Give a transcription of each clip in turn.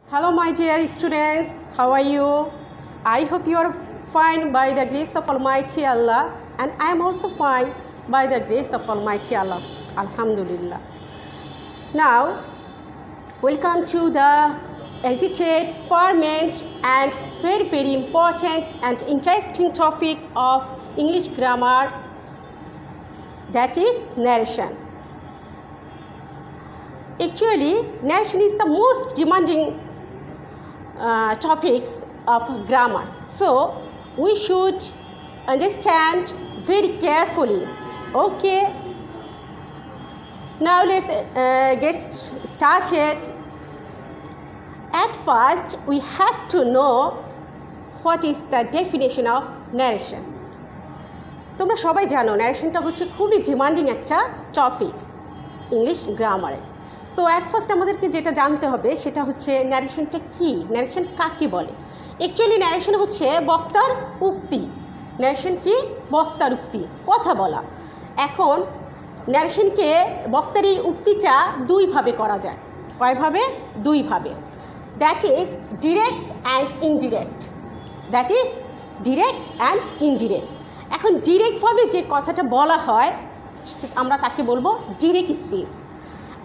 Hello my dear students, how are you? I hope you are fine by the grace of Almighty Allah, and I am also fine by the grace of Almighty Allah. Alhamdulillah. Now, welcome to the excited, fervent and very important and interesting topic of English grammar, that is narration. Actually, narration is the most demanding topics of grammar, so we should understand very carefully. Okay, now let's get started. At first we have to know what is the definition of narration. তোমরা সবাই জানো narrationটা হচ্ছে খুবই demanding একটা topic English গ্রামারে। So at first আমাদেরকে যেটা জানতে হবে সেটা হচ্ছে ন্যারেশনটা কী, ন্যারেশন কাকে বলে। অ্যাকচুয়ালি ন্যারেশন হচ্ছে বক্তার উক্তি। ন্যারেশন কি? বক্তার উক্তি, কথা বলা। এখন ন্যারেশনকে বক্তার এই উক্তিটা দুইভাবে করা যায়। কয়ভাবে? দুইভাবে। That is direct and indirect. That is direct and indirect. এখন ডিরেক্টভাবে যে কথাটা বলা হয় আমরা তাকে বলবো ডিরেক্ট স্পিচ,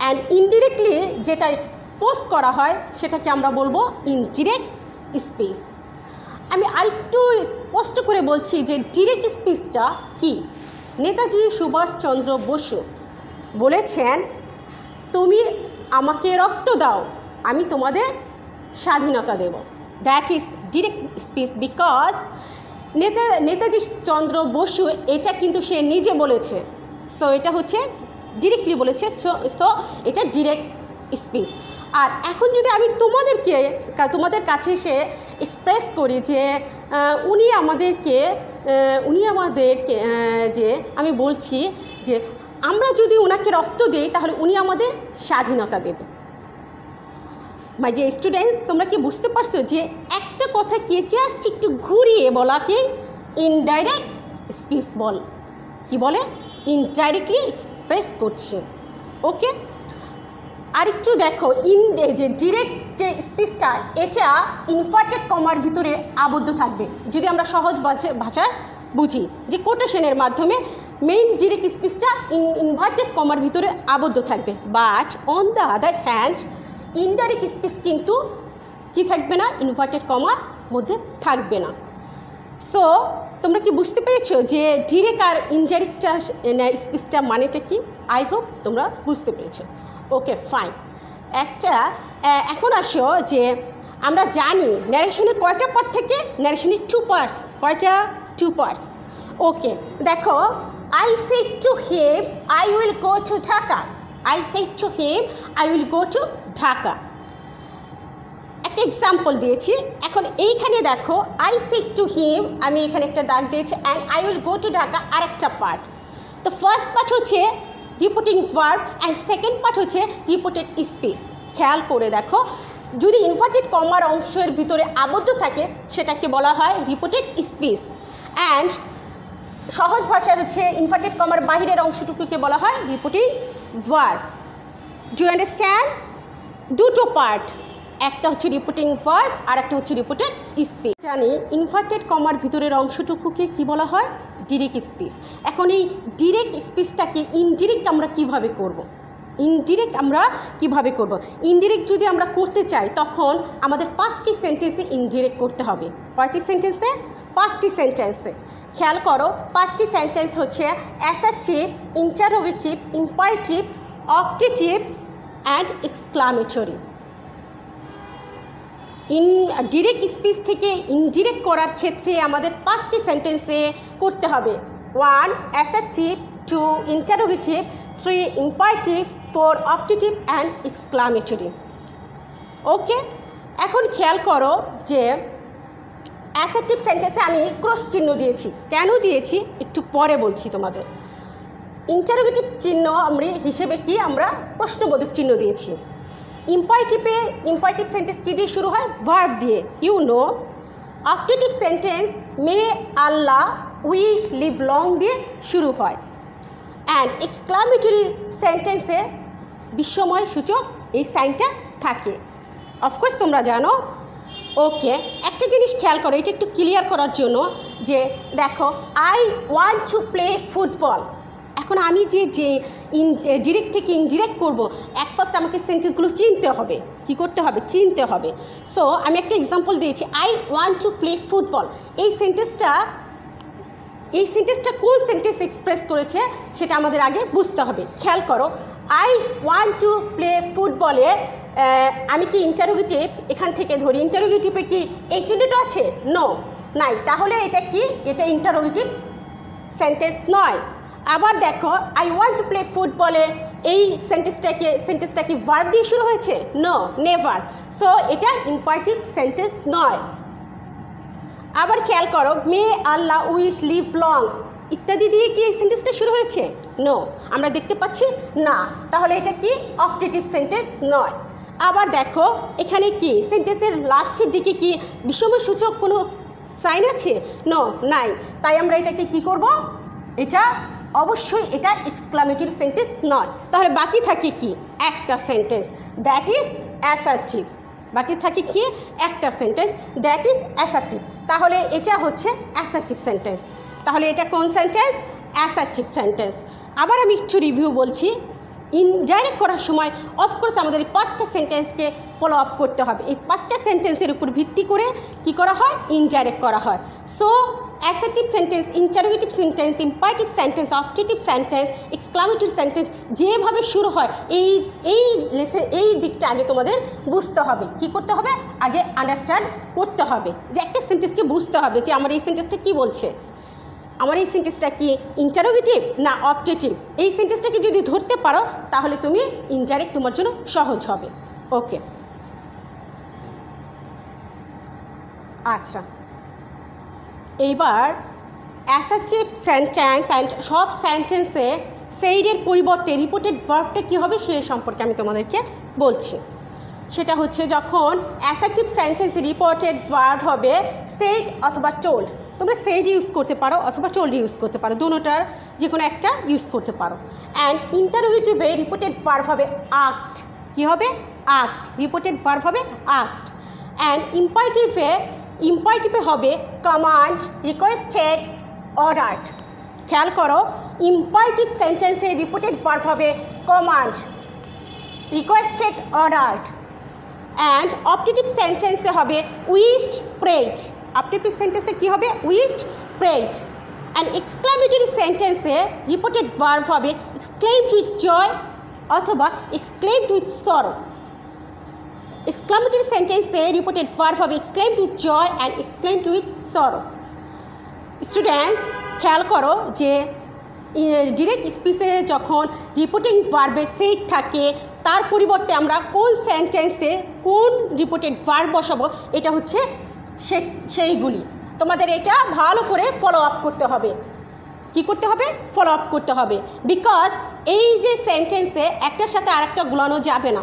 অ্যান্ড ইনডিরেক্টলি যেটা এক্সপোজ করা হয় সেটাকে আমরা বলবো ইনডিরেক্ট স্পিচ। আমি আরেকটু স্পষ্ট করে বলছি যে ডিরেক্ট স্পিচটা কি। নেতাজি সুভাষচন্দ্র বসু বলেছেন, তুমি আমাকে রক্ত দাও, আমি তোমাদের স্বাধীনতা দেব। That is direct speech because Netaji Chandra Basu এটা কিন্তু সে নিজে বলেছে। সো এটা হচ্ছে ডিরেক্টলি বলেছে, সো এটা ডিরেক্ট স্পিচ। আর এখন যদি আমি তোমাদের কাছে এসে এক্সপ্রেস করি যে উনি আমাদেরকে যে আমি বলছি যে আমরা যদি ওনাকে রক্ত দিই তাহলে উনি আমাদের স্বাধীনতা দেবে। মাই যে স্টুডেন্টস, তোমরা কি বুঝতে পারছো যে একটা কথাকে জাস্ট একটু ঘুরিয়ে বলাকে ইনডাইরেক্ট স্পিচ বল কি বলে, ইনডাইরেক্টলি এক্সপ্রেস করছে। ওকে, আরেকটু দেখো, যে ডিরেক্ট যে স্পিচটা এটা ইনভার্টেড কমার ভিতরে আবদ্ধ থাকবে। যদি আমরা সহজ ভাষায় বুঝি যে কোটেশনের মাধ্যমে মেইন ডিরেক্ট স্পিচটা ইনভার্টেড কমার ভিতরে আবদ্ধ থাকবে, but on the other hand indirect speech কিন্তু কি থাকবে না, ইনভার্টেড কমার মধ্যে থাকবে না। সো তোমরা কি বুঝতে পেরেছো যে ডিরেক্ট আর ইনডাইরেক্টটা স্পিচটা মানেটা কি? আই হোপ তোমরা বুঝতে পেরেছো। Okay fine. এখন আসো যে আমরা জানি ন্যারেশনে কয়টা পার্ট থেকে, ন্যারেশনে 2 পার্টস। কয়টা? 2 পার্টস। ওকে দেখো, I said to him I will go to Dhaka. I said to him I will go to Dhaka. একটা এক্সাম্পল দিয়েছি। এখন এইখানে দেখো, আই সেড টু হিম, আমি এখানে একটা ডাক দিয়েছি, and I will go to Dhaka আরেকটা পার্ট। তো ফার্স্ট পার্ট হচ্ছে reporting verb and second part হচ্ছে রিপোর্টেড স্পিচ। খেয়াল করে দেখো, যদি ইনভার্টেড কমার অংশের ভিতরে আবদ্ধ থাকে সেটাকে বলা হয় রিপোর্টেড স্পিচ, অ্যান্ড সহজ ভাষায় হচ্ছে ইনভার্টেড কমার বাহিরের অংশটুকুকে বলা হয় reporting verb. Do you understand? দুটো পার্ট, একটা হচ্ছে রিপোর্টিং ভার্ব আর একটা হচ্ছে রিপোর্টেড স্পিচ। জানি ইনভার্টেড কমার ভিতরের অংশটুকুকে কি বলা হয়? Direct speech. এখন এই ডিরেক্ট স্পিচটাকে ইনডিরেক্ট আমরা কিভাবে করব? ইনডিরেক্ট যদি আমরা করতে চাই তখন আমাদের 5টি সেন্টেন্সে ইনডিরেক্ট করতে হবে। কয়টি সেন্টেন্সে? 5টি সেন্টেন্সে। খেয়াল করো, 5টি সেন্টেন্স হচ্ছে assertive, interrogative, imperative, objective and exclamatory. Direct speech থেকে ইনডিরেক্ট করার ক্ষেত্রে আমাদের 5টি সেন্টেন্সে করতে হবে। 1 assertive, 2 interrogative, 3 imperative, 4 objective and exclamatory. Okay, এখন খেয়াল করো যে অ্যাসার্টিভ সেন্টেন্সে আমি ক্রস চিহ্ন দিয়েছি। কেন দিয়েছি একটু পরে বলছি তোমাদের। ইন্টারোগেটিভ চিহ্ন হিসেবে কি আমরা প্রশ্নবোধক চিহ্ন দিয়েছি। ইম্পারেটিভ সেন্টেন্স কী দিয়ে শুরু হয়? ভার্ব দিয়ে, you know. Objective sentence may Allah wish live long দিয়ে শুরু হয়, অ্যান্ড এক্সক্লামেটরি সেন্টেন্সে বিস্ময় সূচক এই সাইনটা থাকে। অফকোর্স তোমরা জানো। ওকে, একটা জিনিস খেয়াল করো, এটা একটু ক্লিয়ার করার জন্য যে দেখো, I want to play football. এখন আমি যে ডিরেক্ট থেকে ইনডিরেক্ট করবো, এক ফার্স্ট আমাকে সেন্টেন্সগুলো চিনতে হবে। কি করতে হবে? চিনতে হবে। সো আমি একটা এক্সাম্পল দিয়েছি, I want to play football. এই সেন্টেন্সটা কোন সেন্টেন্স এক্সপ্রেস করেছে সেটা আমাদের আগে বুঝতে হবে। খেয়াল করো, আই ওয়ান্ট টু প্লে ফুটবলে আমি কি ইন্টারোগেটিভ এখান থেকে ধরি? ইন্টারোগেটিভে কি এই চিহ্নটা আছে? নো, নাই। তাহলে এটা কি? এটা ইন্টারোগেটিভ সেন্টেন্স নয়। আবার দেখো, আই ওয়ান্ট টু প্লে ফুটবলে এই সেন্টেন্সটা কি ভার্ব দিয়ে শুরু হয়েছে? No, never. সো এটা ইম্পারেটিভ সেন্টেন্স নয়। আবার খেয়াল করো, may Allah wish live long ইত্যাদি দিয়ে কি এই সেন্টেন্সটা শুরু হয়েছে? নো, আমরা দেখতে পাচ্ছি না। তাহলে এটা কি? অপটেটিভ সেন্টেন্স নয়। আবার দেখো, এখানে কি সেন্টেন্সের লাস্টের দিকে কি বিষমসূচক কোনো সাইন আছে? নো, নাই। তাই আমরা এটাকে কি করব? এটা অবশ্যই এটা এক্সক্লামেটরি সেন্টেন্স নয়। তাহলে বাকি থাকে কি? একটা সেন্টেন্স, দ্যাট ইজ অ্যাসার্টিভ। বাকি থাকে কি? একটা সেন্টেন্স, দ্যাট ইজ অ্যাসার্টিভ। তাহলে এটা হচ্ছে অ্যাসার্টিভ সেন্টেন্স। তাহলে এটা কোন সেন্টেন্স? Assertive sentence. আবার আমি একটু রিভিউ বলছি। ইনডাইরেক্ট করার সময় অফকোর্স আমাদের এই 5টা সেন্টেন্সকে ফলো আপ করতে হবে। এই 5টা সেন্টেন্সের উপর ভিত্তি করে কি করা হয়? ইনডাইরেক্ট করা হয়। So assertive sentence, interrogative sentence, imperative sentence, optative sentence, exclamatory sentence যেভাবে শুরু হয় এই দিকটা আগে তোমাদের বুঝতে হবে। কি করতে হবে? আগে আন্ডারস্ট্যান্ড করতে হবে যে একটা সেন্টেন্সকে বুঝতে হবে যে আমার এই সেন্টেন্সটা কী বলছে, আমার এই সেন্টেন্সটা কি ইন্টারোগেটিভ না অপটেটিভ। এই সেন্টেন্সটাকে যদি ধরতে পারো তাহলে তুমি ইনডাইরেক্ট তোমার জন্য সহজ হবে। ওকে, আচ্ছা, এইবার অ্যাসার্টিভ সেন্টেন্স অ্যান্ড সব সেন্টেন্সে সেইডের পরিবর্তে রিপোর্টেড ভার্বটা কী হবে সে সম্পর্কে আমি তোমাদেরকে বলছি। সেটা হচ্ছে যখন অ্যাসার্টিভ সেন্টেন্সে রিপোর্টেড ভার্ব হবে সেইড অথবা টোল্ড। তোমরা সেইড ইউজ করতে পারো অথবা টোল্ড ইউজ করতে পারো, দুটোটার যে কোনো একটা ইউজ করতে পারো। অ্যান্ড ইন্টারোগেটিভে রিপোর্টেড ভার্ব হবে আস্কড। কী হবে? আস্কড। রিপোর্টেড ভার্ব হবে আস্কড। অ্যান্ড ইম্পারেটিভে হবে কমান্ড, রিকোয়েস্টেড, অর্ডার্ড। খেয়াল করো, ইম্পারেটিভ সেন্টেন্সে রিপোর্টেড ভার্ব হবে command, requested, ordered. And optative সেন্টেন্সে হবে উইশড, প্রেড। অপটেটিভ সেন্টেন্সে কী হবে? Wished, prayed. অ্যান্ড এক্সক্লামেটরি সেন্টেন্সে রিপোর্টেড ভার্ব হবে এক্সক্লেমড উইথ জয় অথবা এক্সক্লেমড উইথ সরো। এক্সক্লামেটরি সেন্টেন্সে রিপোর্টেড ভার্ব হবে exclaimed with joy and exclaimed with সরো। স্টুডেন্টস খেয়াল করো যে ডিরেক্ট স্পিচে যখন রিপোর্টিং ভার্বে সেইড থাকে তার পরিবর্তে আমরা কোন সেন্টেন্সে কোন রিপোর্টেড ভার্ব বসাবো এটা হচ্ছে সেইগুলি। তোমাদের এটা ভালো করে ফলো আপ করতে হবে। কি করতে হবে? ফলো আপ করতে হবে। বিকজ এই যে সেন্টেন্সে একটার সাথে আরেকটা গুলানো যাবে না।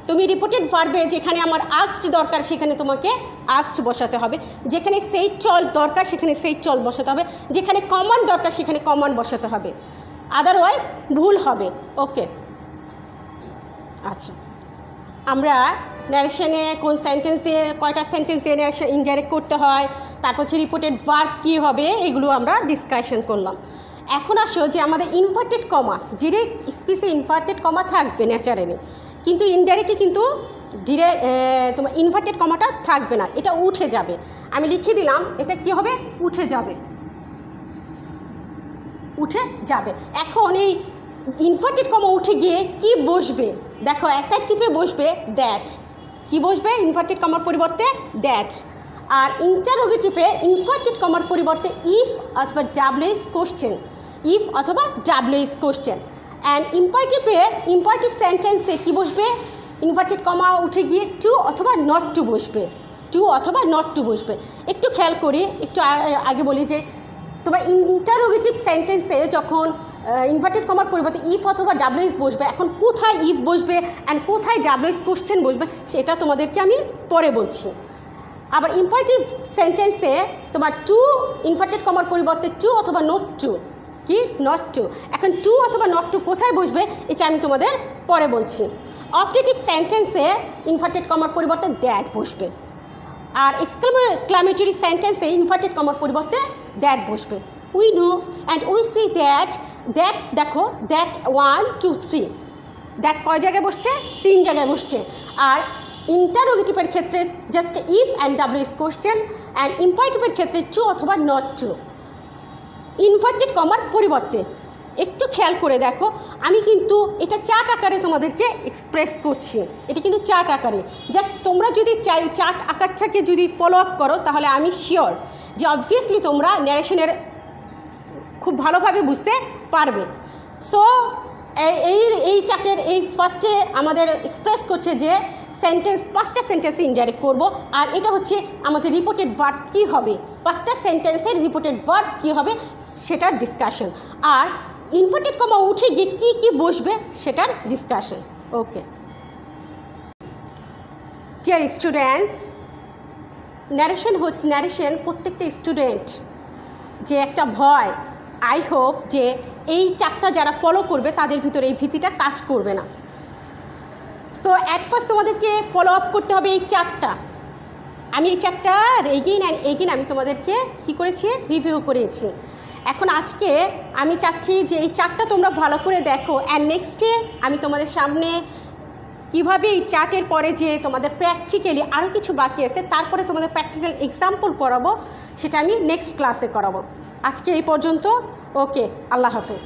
তুমি রিপোর্টেড ভার্বে যেখানে আমার আস্কড দরকার সেখানে তোমাকে আস্কড বসাতে হবে, যেখানে সেই চল দরকার সেখানে সেই চল বসাতে হবে, যেখানে কমন দরকার সেখানে কমন বসাতে হবে, আদারওয়াইজ ভুল হবে। ওকে, আচ্ছা, আমরা ন্যারেশনে কোন সেন্টেন্স দিয়ে কয়টা সেন্টেন্স দিয়ে ন্যারেশন ইনডাইরেক্ট করতে হয়, তারপর হচ্ছে রিপোর্টেড ভার্ব কী হবে, এগুলো আমরা ডিসকাশন করলাম। এখন আসো যে আমাদের ইনভার্টেড কমা, ডিরেক্ট স্পিচে ইনভার্টেড কমা থাকবে ন্যাচারালি, কিন্তু ইনডাইরেক্টলি কিন্তু তোমার ইনভার্টেড কমাটা থাকবে না, এটা উঠে যাবে। আমি লিখে দিলাম, এটা কি হবে? উঠে যাবে, উঠে যাবে। এখন এই ইনভার্টেড কমা উঠে গিয়ে কি বসবে? দেখো, অ্যাসার্টিভে বসবে দ্যাট। কি বসবে ইনভার্টেড কমার পরিবর্তে? দ্যাট। আর ইন্টারোগেটিভে ইনভার্টেড কমার পরিবর্তে ইফ অথবা ডাব্লিউএস কোশ্চেন, ইফ অথবা ডাব্লিউএস কোশ্চেন। অ্যান্ড ইম্পারেটিভ সেন্টেন্সে কী বসবে? ইনভার্টেড কমা উঠে গিয়ে টু অথবা নট টু বসবে, টু অথবা নট টু বসবে। একটু খেয়াল করি, একটু আগে বলি যে তোমার ইন্টারোগেটিভ সেন্টেন্সে যখন ইনভার্টেড কমার পরিবর্তে ইফ অথবা ডাব্লিউএস বসবে, এখন কোথায় ইফ বসবে অ্যান্ড কোথায় ডাব্লিউএস কোশ্চেন বসবে সেটা তোমাদেরকে আমি পরে বলছি। আবার ইম্পারেটিভ সেন্টেন্সে তোমার টু ইনভার্টেড কমার পরিবর্তে টু অথবা নট টু, কি নট টু। এখন টু অথবা নট টু কোথায় বসবে এটা আমি তোমাদের পরে বলছি। অপারেটিভ সেন্টেন্সে ইনভার্টেড কমার পরিবর্তে দ্যাট বসবে, আর এক্সক্লামেটরি সেন্টেন্সে ইনভার্টেড কমার পরিবর্তে দ্যাট বসবে। We know and we see that, দেখো দ্যাট 1 2 3, দ্যাট কয় জায়গায় বসছে? 3 জায়গায় বসছে। আর ইন্টারোগেটিভের ক্ষেত্রে just if and WS question, and ইম্পারেটিভের ক্ষেত্রে ট্রু অথবা নট ট্রু, ইনভার্টেড কমার পরিবর্তে। একটু খেয়াল করে দেখো, আমি কিন্তু এটা চার্ট আকারে তোমাদেরকে এক্সপ্রেস করছি, এটা কিন্তু চার্ট আকারে। জাস্ট তোমরা যদি চার্ট আকারটাকে যদি ফলো আপ করো তাহলে আমি শিওর যে অবভিয়াসলি তোমরা ন্যারেশনের খুব ভালোভাবে বুঝতে পারবে। সো এই চার্টের এই ফার্স্টে আমাদের এক্সপ্রেস করছে যে সেন্টেন্স, 5টা সেন্টেন্সে ইনডাইরেক্ট করব, আর এটা হচ্ছে আমাদের রিপোর্টেড ভার্ব কী হবে, 5টা সেন্টেন্সের রিপোর্টেড ভার্ব কী হবে সেটার ডিসকাশন, আর ইনভার্টেড কমা উঠে গিয়ে কী কী বসবে সেটার discussion. Okay dear students, narration প্রত্যেকটা স্টুডেন্ট যে একটা ভয়, আই হোপ যে এই চারটা যারা ফলো করবে তাদের ভিতরে এই ভীতিটা কাজ করবে না। সো অ্যাট ফার্স্ট তোমাদেরকে ফলো আপ করতে হবে এই চারটা। আমি এই চারটা এগেইন অ্যান্ড এগেইন আমি তোমাদেরকে কী করেছি, রিভিউ করেছি। এখন আজকে আমি চাচ্ছি যে এই চারটা তোমরা ভালো করে দেখো, অ্যান্ড নেক্সটে আমি তোমাদের সামনে কীভাবে এই চার্টের পরে যে তোমাদের প্র্যাকটিক্যালি আরও কিছু বাকি আছে, তারপরে তোমাদের প্র্যাকটিক্যাল এক্সাম্পল করাবো, সেটা আমি নেক্সট ক্লাসে করাবো। আজকে এই পর্যন্ত। ওকে, আল্লাহ হাফেজ।